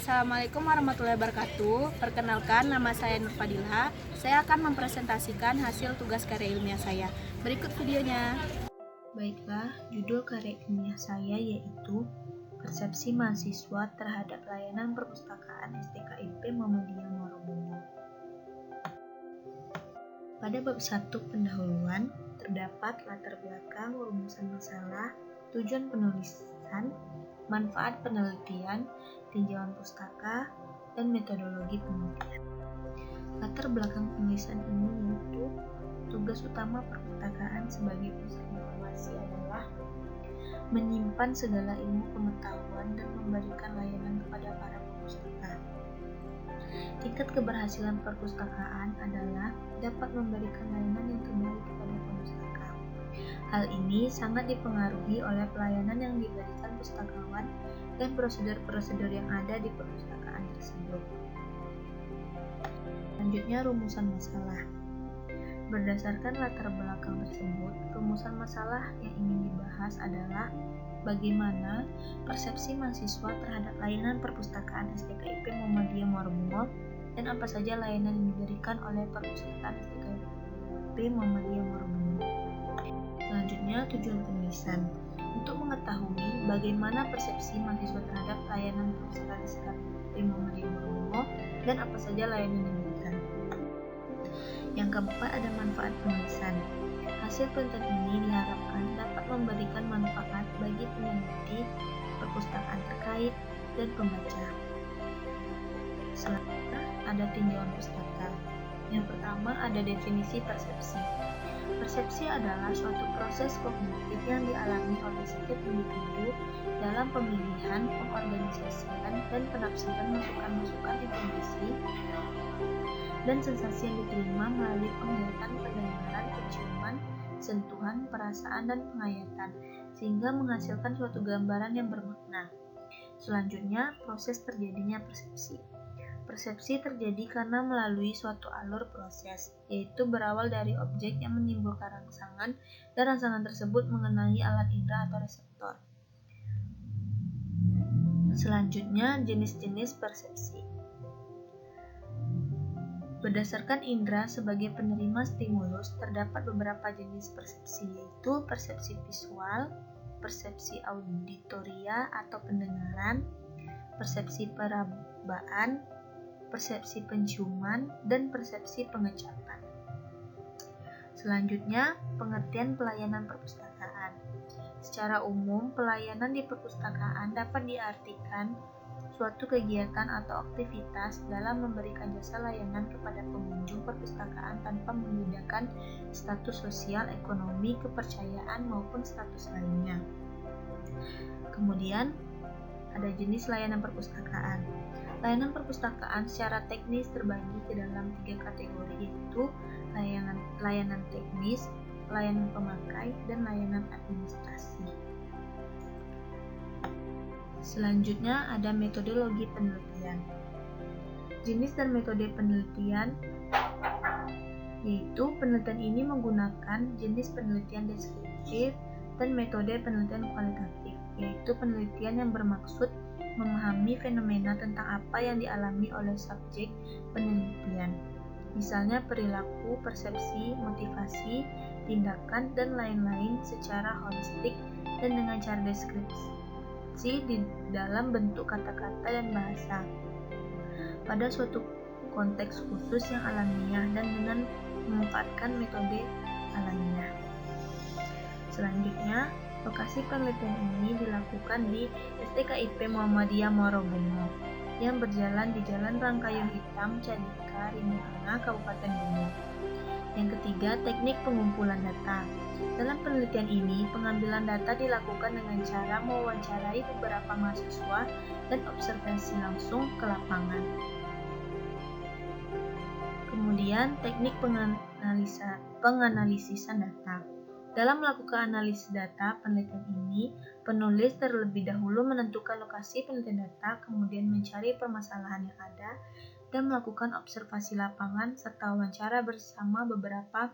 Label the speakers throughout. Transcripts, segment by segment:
Speaker 1: Assalamualaikum warahmatullahi wabarakatuh. Perkenalkan, nama saya Nur Fadilha. Saya akan mempresentasikan hasil tugas karya ilmiah saya. Berikut videonya.
Speaker 2: Baiklah, judul karya ilmiah saya yaitu Persepsi Mahasiswa Terhadap Layanan Perpustakaan STKIP Muhammadiyah Muarabungo. Pada bab 1 pendahuluan, terdapat latar belakang, rumusan masalah, tujuan penulisan, manfaat penelitian, tinjauan pustaka, dan metodologi penelitian. Latar belakang penulisan ini yaitu tugas utama perpustakaan sebagai pusat informasi adalah menyimpan segala ilmu pengetahuan dan memberikan layanan kepada para pemustaka. Tingkat keberhasilan perpustakaan adalah dapat memberikan layanan yang terbaik kepada pemustaka. Hal ini sangat dipengaruhi oleh pelayanan yang diberikan pustakawan dan prosedur-prosedur yang ada di perpustakaan tersebut. Selanjutnya, rumusan masalah. Berdasarkan latar belakang tersebut, rumusan masalah yang ingin dibahas adalah bagaimana persepsi mahasiswa terhadap layanan perpustakaan STKIP Muhammadiyah Muarabungo dan apa saja layanan yang diberikan oleh perpustakaan STKIP Muhammadiyah Muarabungo. Selanjutnya, tujuan penulisan. Untuk mengetahui bagaimana persepsi mahasiswa terhadap layanan perpustakaan STKIP Muhammadiyah Muarabungo dan apa saja layanan yang diberikan. Yang keempat, ada manfaat penulisan. Hasil penelitian ini diharapkan dapat memberikan manfaat bagi peneliti, perpustakaan terkait, dan pembaca. Selanjutnya, ada tinjauan pustaka. Yang pertama, ada definisi persepsi. Persepsi adalah suatu proses kognitif yang dialami oleh setiap individu dalam pemilihan, pengorganisasian, dan penafsiran masukan-masukan informasi dan sensasi yang diterima melalui penglihatan, pendengaran, penciuman, sentuhan, perasaan, dan penghayatan, sehingga menghasilkan suatu gambaran yang bermakna. Selanjutnya, proses terjadinya persepsi. Persepsi terjadi karena melalui suatu alur proses, yaitu berawal dari objek yang menimbulkan rangsangan, dan rangsangan tersebut mengenai alat indera atau reseptor. Selanjutnya, jenis-jenis persepsi. Berdasarkan indera sebagai penerima stimulus, terdapat beberapa jenis persepsi, yaitu persepsi visual, persepsi auditoria atau pendengaran, persepsi perabaan, persepsi penciuman, dan persepsi pengecapan. Selanjutnya, pengertian pelayanan perpustakaan. Secara umum, pelayanan di perpustakaan dapat diartikan suatu kegiatan atau aktivitas dalam memberikan jasa layanan kepada pengunjung perpustakaan tanpa membedakan status sosial, ekonomi, kepercayaan, maupun status lainnya. Kemudian, ada jenis layanan perpustakaan. Layanan perpustakaan secara teknis terbagi ke dalam 3 kategori, yaitu layanan teknis, layanan pemakai, dan layanan administrasi. Selanjutnya, ada metodologi penelitian. Jenis dan metode penelitian, yaitu penelitian ini menggunakan jenis penelitian deskriptif dan metode penelitian kualitatif, yaitu penelitian yang bermaksud memahami fenomena tentang apa yang dialami oleh subjek penelitian, misalnya perilaku, persepsi, motivasi, tindakan, dan lain-lain secara holistik dan dengan cara deskripsi di dalam bentuk kata-kata dan bahasa pada suatu konteks khusus yang alamiah dan dengan memanfaatkan metode alamiah. Selanjutnya, lokasi penelitian ini dilakukan di STKIP Muhammadiyah Muarabungo yang berjalan di Jalan Rangkayung Hitam, Cadika, Rimutengah, Kabupaten Bungo. Yang ketiga, teknik pengumpulan data. Dalam penelitian ini, pengambilan data dilakukan dengan cara mewawancarai beberapa mahasiswa dan observasi langsung ke lapangan. Kemudian, teknik penganalisisan data. Dalam melakukan analisis data penelitian ini, penulis terlebih dahulu menentukan lokasi penelitian data, kemudian mencari permasalahan yang ada, dan melakukan observasi lapangan serta wawancara bersama beberapa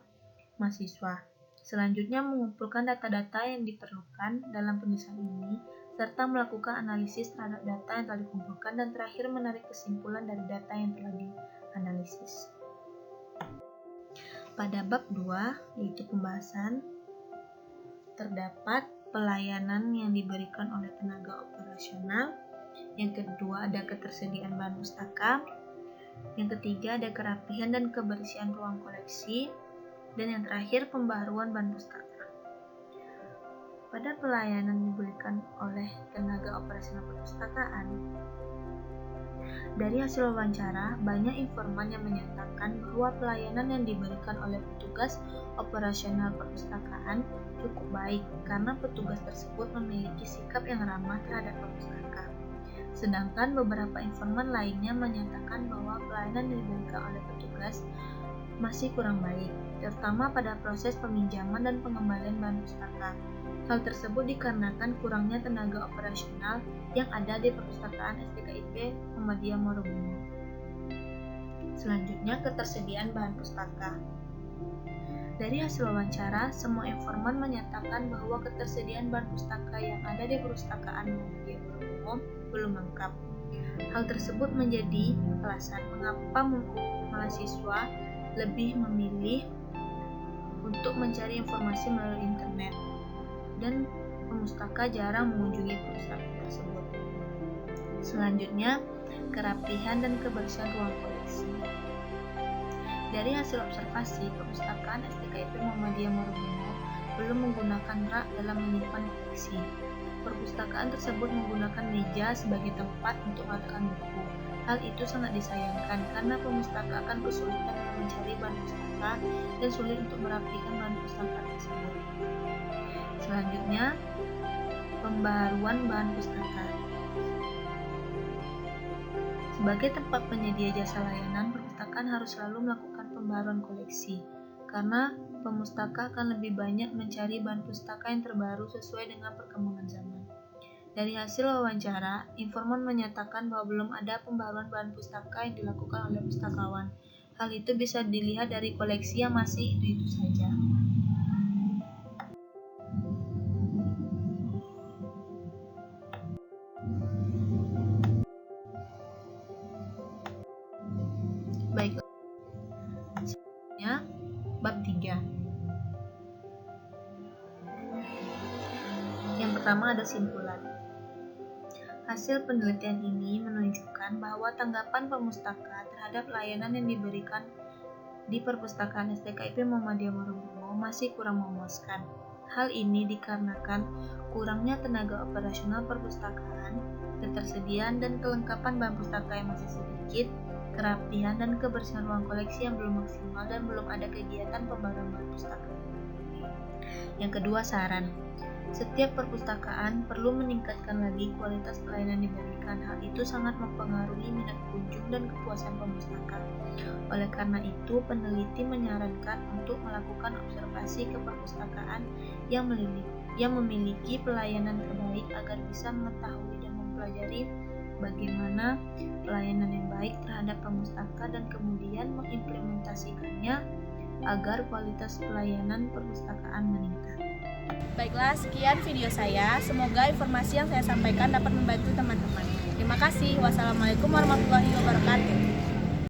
Speaker 2: mahasiswa. Selanjutnya, mengumpulkan data-data yang diperlukan dalam penulisan ini serta melakukan analisis terhadap data yang telah dikumpulkan, dan terakhir menarik kesimpulan dari data yang telah dianalisis. Pada bab 2, yaitu pembahasan, terdapat pelayanan yang diberikan oleh tenaga operasional. Yang kedua ada ketersediaan bahan pustaka. Yang ketiga ada kerapihan dan kebersihan ruang koleksi. Dan yang terakhir pembaharuan bahan pustaka. Pada pelayanan yang diberikan oleh tenaga operasional perpustakaan, dari hasil wawancara, banyak informan yang menyatakan bahwa pelayanan yang diberikan oleh petugas operasional perpustakaan cukup baik karena petugas tersebut memiliki sikap yang ramah terhadap perpustaka. Sedangkan beberapa informan lainnya menyatakan bahwa pelayanan yang diberikan oleh petugas masih kurang baik, terutama pada proses peminjaman dan pengembalian bahan pustaka. Hal tersebut dikarenakan kurangnya tenaga operasional yang ada di perpustakaan STKIP Muhammadiyah Muarabungo. Selanjutnya, ketersediaan bahan pustaka. Dari hasil wawancara, semua informan menyatakan bahwa ketersediaan bahan pustaka yang ada di perpustakaan Muhammadiyah Muarabungo belum lengkap. Hal tersebut menjadi alasan mengapa mahasiswa lebih memilih untuk mencari informasi melalui internet, dan pemustaka jarang mengunjungi perpustakaan tersebut. Selanjutnya, kerapihan dan kebersihan ruang koleksi. Dari hasil observasi, perpustakaan STKIP Muhammadiyah Muarabungo belum menggunakan rak dalam menyimpan koleksi. Perpustakaan tersebut menggunakan meja sebagai tempat untuk meletakkan buku. Hal itu sangat disayangkan karena pemustaka akan kesulitan dalam mencari bahan pustaka dan sulit untuk merapikan bahan pustaka tersebut. Selanjutnya, pembaharuan bahan pustaka. Sebagai tempat penyedia jasa layanan, perpustakaan harus selalu melakukan pembaharuan koleksi, karena pemustaka akan lebih banyak mencari bahan pustaka yang terbaru sesuai dengan perkembangan zaman. Dari hasil wawancara, informan menyatakan bahwa belum ada pembaharuan bahan pustaka yang dilakukan oleh pustakawan. Hal itu bisa dilihat dari koleksi yang masih itu-itu saja. Baiklah, selanjutnya bab 3. Yang pertama ada simpulan. Hasil penelitian ini menunjukkan bahwa tanggapan pemustaka terhadap layanan yang diberikan di perpustakaan STKIP Muhammadiyah Muarabungo masih kurang memuaskan. Hal ini dikarenakan kurangnya tenaga operasional perpustakaan, ketersediaan dan kelengkapan bahan pustaka yang masih sedikit, kerapihan dan kebersihan ruang koleksi yang belum maksimal, dan belum ada kegiatan pembaharuan bahan pustaka. Yang kedua, saran. Setiap perpustakaan perlu meningkatkan lagi kualitas pelayanan diberikan. Hal itu sangat mempengaruhi minat kunjung dan kepuasan pemustaka. Oleh karena itu, peneliti menyarankan untuk melakukan observasi ke perpustakaan yang memiliki pelayanan terbaik agar bisa mengetahui dan mempelajari bagaimana pelayanan yang baik terhadap pemustaka dan kemudian mengimplementasikannya agar kualitas pelayanan perpustakaan meningkat.
Speaker 1: Baiklah, sekian video saya. Semoga informasi yang saya sampaikan dapat membantu teman-teman. Terima kasih. Wassalamualaikum warahmatullahi wabarakatuh.